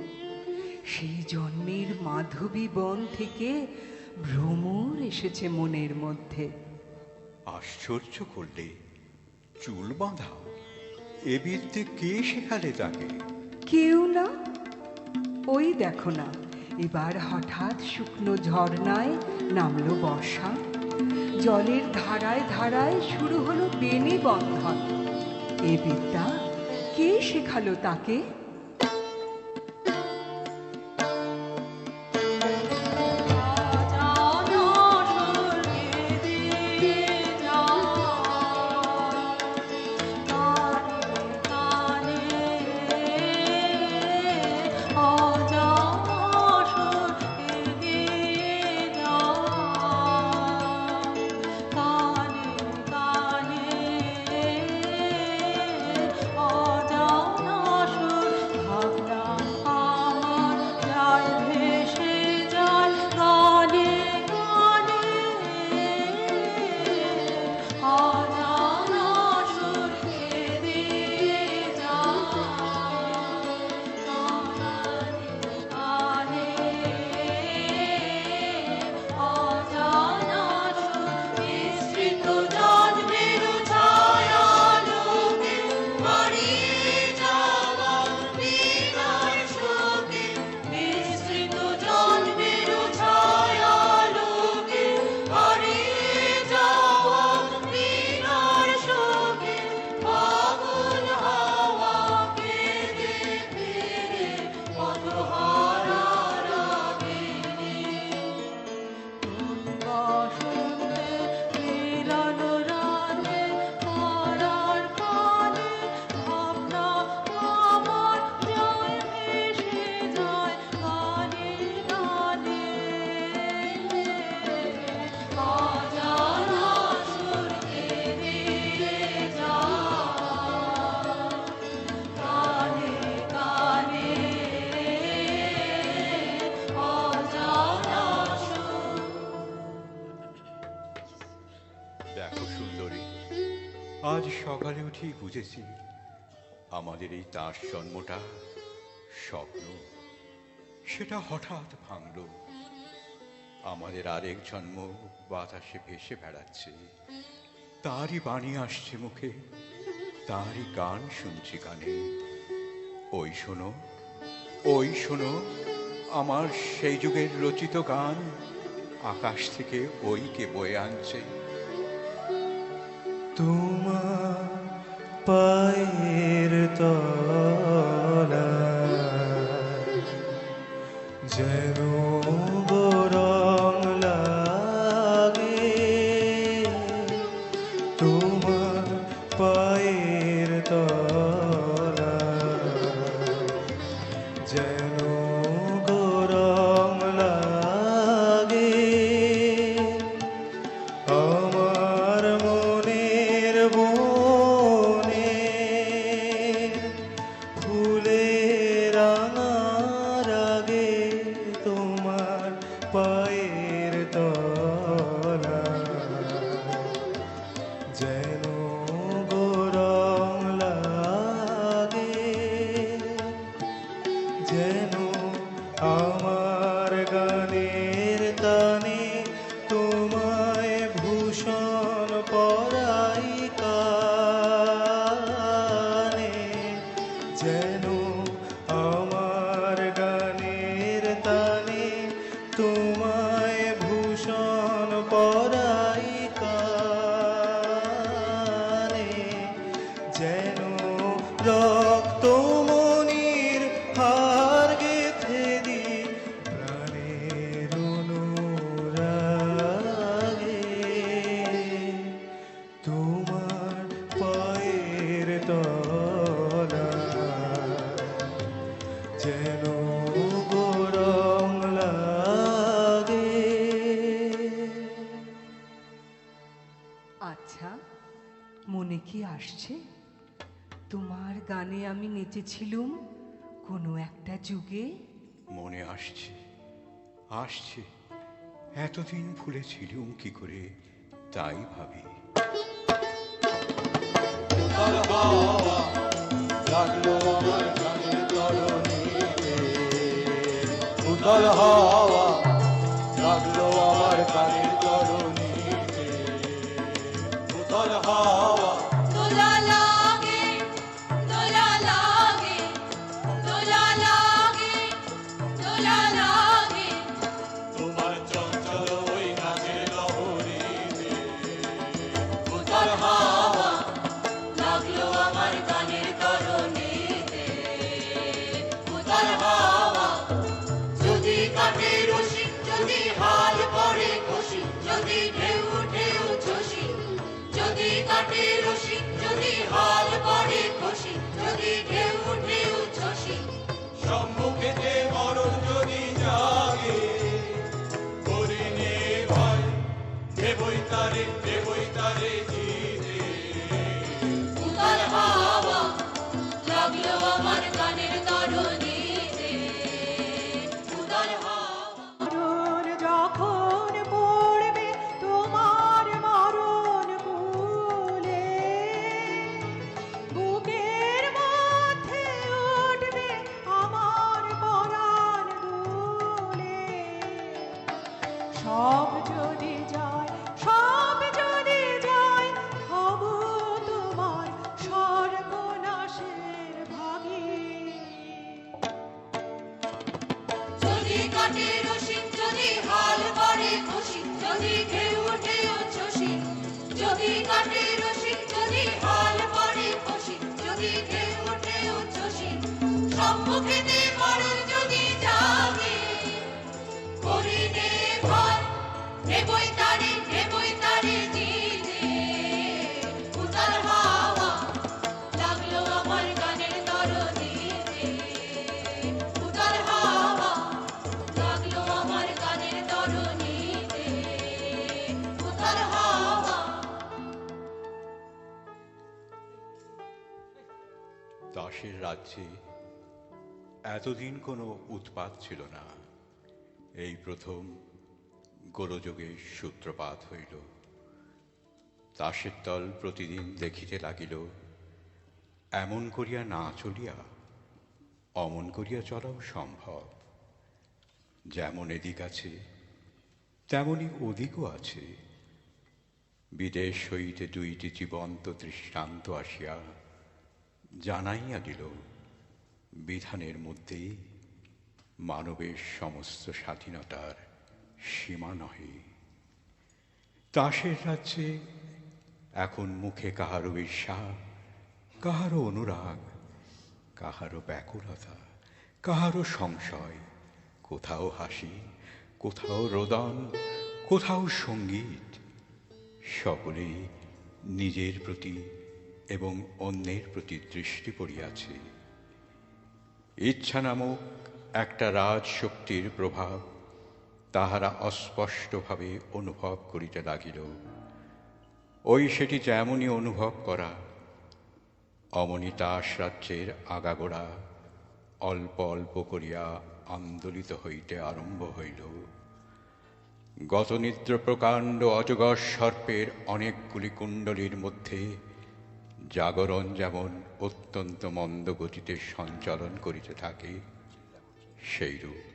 সেই জন্মের মাধবী বন থেকে ভ্রমর এসেছে মনের মধ্যে। আশ্চর্য করলে, চুল বাঁধাও এ বিদ্যে কে শেখালে তাকে? কেউ না, ওই দেখো না, এবার হঠাৎ শুকনো ঝর্ণায় নামলো বর্ষা, জলের ধারায় ধারায় শুরু হলো বেনি বন্ধন। এ বিদ্যা কে শেখালো তাকে? অজানা সুর আজ সকালে উঠেই বুঝেছি আমাদের এই তার জন্মটা স্বপ্ন, সেটা হঠাৎ ভাঙল। আমাদের আরেক জন্ম বাতাসে ভেসে বেড়াচ্ছে, তারই বাণী আসছে মুখে, তারই গান শুনছি কানে। ওই শোনো, ওই শোনো আমার সেই যুগের রচিত গান, আকাশ থেকে ওই কে বয়ে আনছে। তোমার পায়ের তলায় যেন গরম লাগে, তোমার পায়ের তলায় যেন গরম লাগে। আমার মনের বনে ফুলের রাঙার আগে তোমার পায়ের তলায় যেন গরম লাগে, যেন আমার গানের তানে তোমায় ভূষণ পরাই কানে, যেন আমার গানের তানে তোমায় ভূষণ পরাই কানে, যেন রক্ত মনির হার গেথে দি প্রাণের অনুরাগে, তোমার পায়ের তলায় যেন গরম লাগে। আচ্ছা, মনে কি আসছে তোমার গানে আমি নেচেছিলুম কোনো একটা যুগে? মনে আসছে, আসছে। এতদিন ভুলেছিলুম কি করে তাই ভাবি। লাগলো আমার গানের তরণীতে, উদল হাওয়া লাগলো আমার গানের তরণীতে, উদল হাওয়া দোলা লাগে, দোলা লাগে, দোলা লাগে, দোলা লাগে। তোমার চঞ্চল ওই নাচের লহরীতে উদার হাওয়া লাগলো আমার গানের তরণীতে। উদার হাওয়া যদি কাটে রশি, যদি হাল পড়ে খুশি, যদি ঢেউ ঢেউ চষি, যদি কাটে রশি, যদি হাল পড়ে খুশি, যদি ঢেউ ঢেউ চষি। সম্মুখেতে মরণ যদি জাগে করিনে ভয়, দেবই তারে জিতে। উদার হাওয়া লাগলো আমার গানের তরণীতে। উদার হাওয়া মরণ যখন পড়বে তোমার মরণ কূলে, বুকের মধ্যে উঠবে আমার পরাণ দুলে। সব যদি যায়, সব যদি যায়, হব তোমার স্বর্গনাশের ভাগী। যদি কাটে রশি, যদি হাল পড়ে খুশি, যদি ঢেউ ঢেউ চষি, যদি কাটে রশি, যদি হাল পড়ে খুশি, যদি ঢেউ ঢেউ চষি। সম্মুখেতে মরণ যদি জাগে করিনে ভয়, দেবই তারে জিতে। উদার হাওয়া লাগলো আমার গানের তরণীতে। উদার হাওয়া লাগলো আমার গানের তরণীতে। উদার হাওয়া। দাসের রাজ্যে এতদিন কোনো উৎপাত ছিল না। এই প্রথম গোলযোগের সূত্রপাত হইল। তাসের দল প্রতিদিন দেখিতে লাগিল, এমন করিয়া না চলিয়া অমন করিয়া চলাও সম্ভব। যেমন এদিক আছে তেমনি ওদিকও আছে। বিদেশ হইতে দুইটি জীবন্ত দৃষ্টান্ত আসিয়া জানাইয়া দিল, বিধানের মধ্যে মানবের সমস্ত স্বাধীনতার সীমা নহে। তাসের রাজ্যে এখন মুখে কাহারো ঈর্ষা, কাহারো অনুরাগ, কাহারো ব্যাকুলতা, কাহারো সংশয়, কোথাও হাসি, কোথাও রোদন, কোথাও সঙ্গীত। সকলেই নিজের প্রতি এবং অন্যের প্রতি দৃষ্টি পড়িয়াছে। ইচ্ছা নামক একটা রাজশক্তির প্রভাব তাহারা অস্পষ্টভাবে অনুভব করিতে লাগিল। ওই সেটি যেমনই অনুভব করা, অমনি তাস রাজ্যের আগাগোড়া অল্প অল্প করিয়া আন্দোলিত হইতে আরম্ভ হইল। গতনিদ্র প্রকাণ্ড অজগর সর্পের অনেকগুলি কুণ্ডলীর মধ্যে জাগরণ যেমন অত্যন্ত মন্দ গতিতে সঞ্চালন করিতে থাকে, সেইরূপ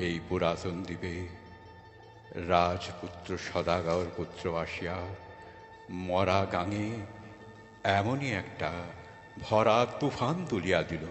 এই পুরাতন দ্বীপে রাজপুত্র সদাগর পুত্র আসিয়া মরা গাঙে এমনই একটা ভরা তুফান তুলিয়া দিল।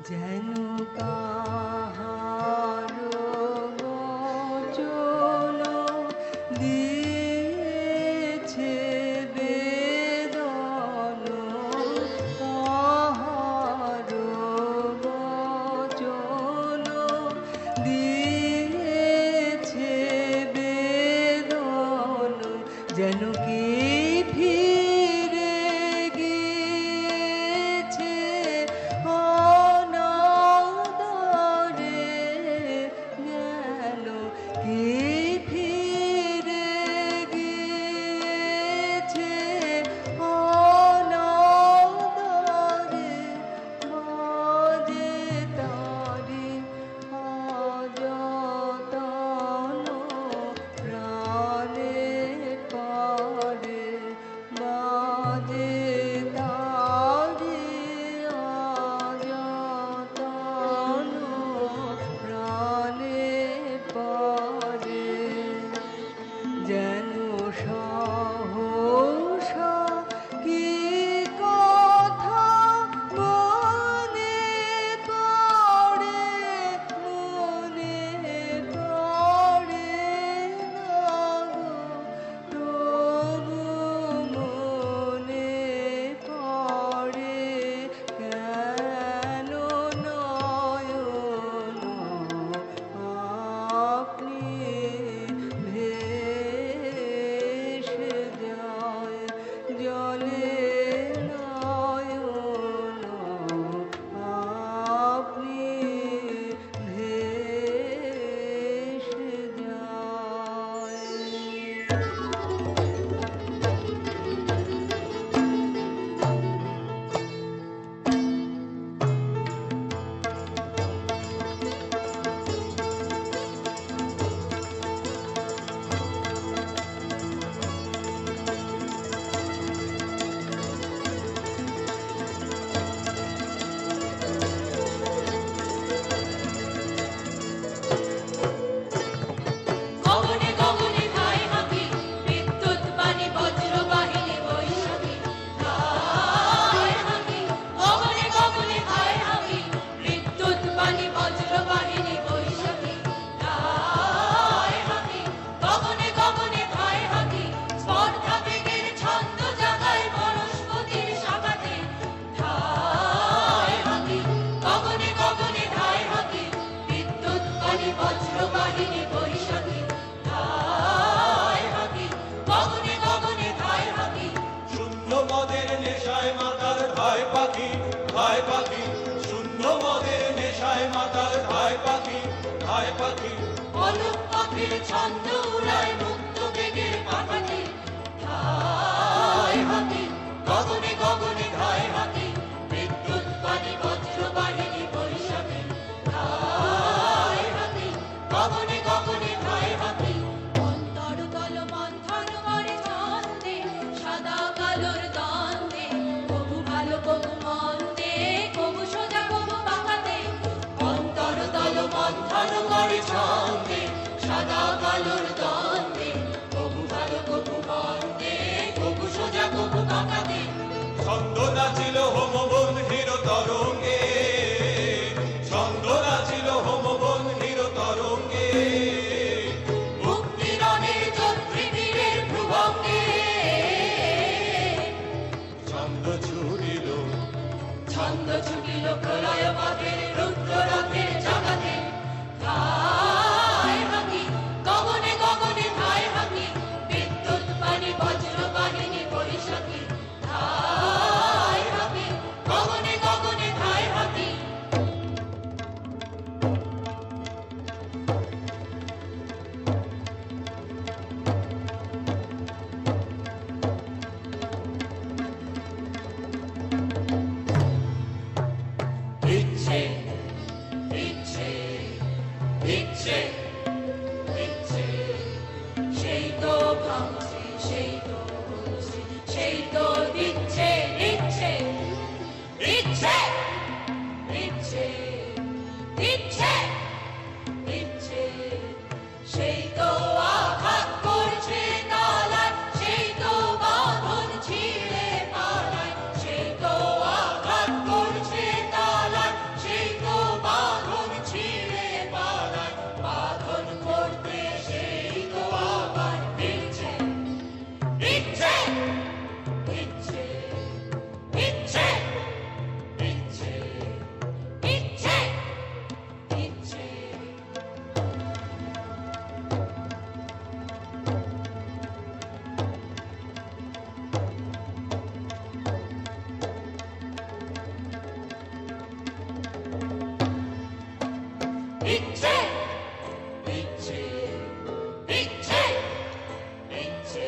যেন কাহারো বচন দিয়েছে বেদন, কাহারো বচন দিয়েছে বেদন, যেন কে ফিরে গিয়েছে অনাদরে, যেন কে ফিরে গিয়েছে অনাদরে, মাঝে তারি অযতন প্রাণে পরে, মাঝে তারি অযতন প্রাণে পরে, যেন সহসা কি কথা মনে পড়ে, মনে পড়ে না গো, তবু মনে পড়ে কেন নয়ন আপনি ভেসে যায় জলে, নয়ন আপনি ভেসে যায়। গগনে গগনে ধায় হাতি, বিদ্যুৎ বাণী বজ্র বাহিনী বৈশাখী ধায় হাতি, গগনে গগনে ধায় হাতি, বিদ্যুৎ বাণী বজ্র বাহিনী বৈশাখী ধায় হাতি, গগনে গগনে ধায় হাতি, স্পর্ধা বেগের ছন্দ জাগায় বনস্পতির শাখাতে ধায় হাতি, গগনে গগনে ধায় হাতি, বিদ্যুৎ বাণী বজ্র বাহিনী বৈশাখী ধায় হাতি, গগনে গগনে ধায় হাতি। শূন্য মদের নেশায় মাতাল ধায় পাখি, ধায় পাখি, শূন্য মদের নেশায় মাতাল ধায় পাখি, ধায় পাখি, অলক পাখির ছন্দ উড়ায় মুক্ত বেগের পাখাতে ধায় হাতি, গগনে গগনে ধায় হাতি, বিদ্যুৎ বাণী বজ্র বাহিনী বৈশাখী ধায় হাতি, গগনে গগনে ধায় হাতি। অন্তরতল মন্থন করে ছন্দে, সাদা কালোর দ্বন্দ্বে, কবু ভালো কবু মন্দে, কবু সোজা কবু বাঁকাতে, অন্তরতল মন্থন করে ছন্দে, সাদা কালোর দ্বন্দ্বে, কবু ভালো কবু মন্দে, কবু সোজা কবু বাঁকাতে। ছন্দ নাচিল হোমবন হিরো তরঙ্গে, ছন্দ নাচিল হোমবন হিরো তরঙ্গে, মুক্তিরণের যত্রীবীরের ভ্রুভঙ্গে, ছন্দ ছুড়িল ছন্দ ছুটিল প্রলয় পথের রুদ্র রথের জগতে ধায় হাতি, গগনে গগনে ধায় হাতি, বিদ্যুৎ বাণী বজ্র বাহিনী বৈশাখী ধায় হাতি, গগনে গগনে ধায় হাতি। ইচ্ছে ইচ্ছে ইচ্ছে ইচ্ছে, সেই তো ভাবছি, সেই তো বলছি, সেই তো দিচ্ছে ইচ্ছে, ইচ্ছে ইচ্ছে ইচ্ছে ইচ্ছে, সেই তো আঘাত করছে তালায়, সেই তো বাঁধন ছিঁড়ে পালায়, সেই তো আঘাত করছে তালায়, সেই ইচ্ছে ইচ্ছে ইচ্ছে ইচ্ছে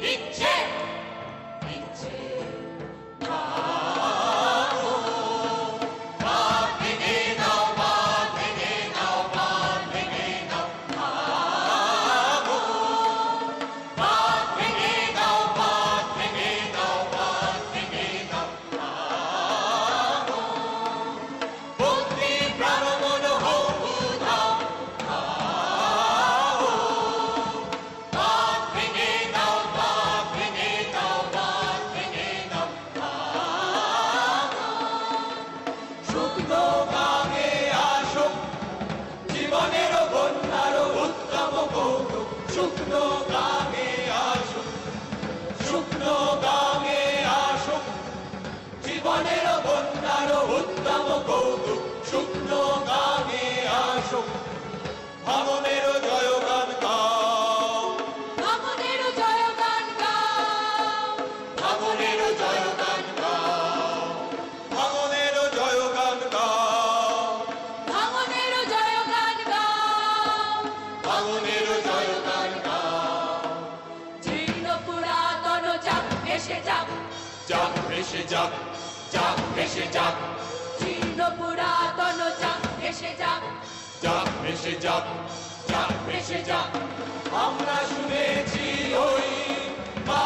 ইচ্ছে ইচ্ছে শুকনো গাঙে আসুক জীবনের বন্যার উত্তম কৌতুক শুকনো গাঙে আসুক শুকনো গাঙে আসুক জীবনের বন্যার উত্তম কৌতুক শুকনো গাঙে আসুক ভাঙনের জয়গান গাও ভাঙনের জয়গান গাও ভাঙনের জয়গান গাও ভাঙনের জয়গান গাও ভাঙনের জয়গান গাও ভাঙনের জয়গান গাও জীর্ণ পুরাতন যাক ভেসে যাক যাক ভেসে যাক যাক ভেসে যাক জীর্ণ পুরাতন যাক ভেসে যাক যাক ভেসে যাক যাক ভেসে যাক আমরা শুনেছি ওই মা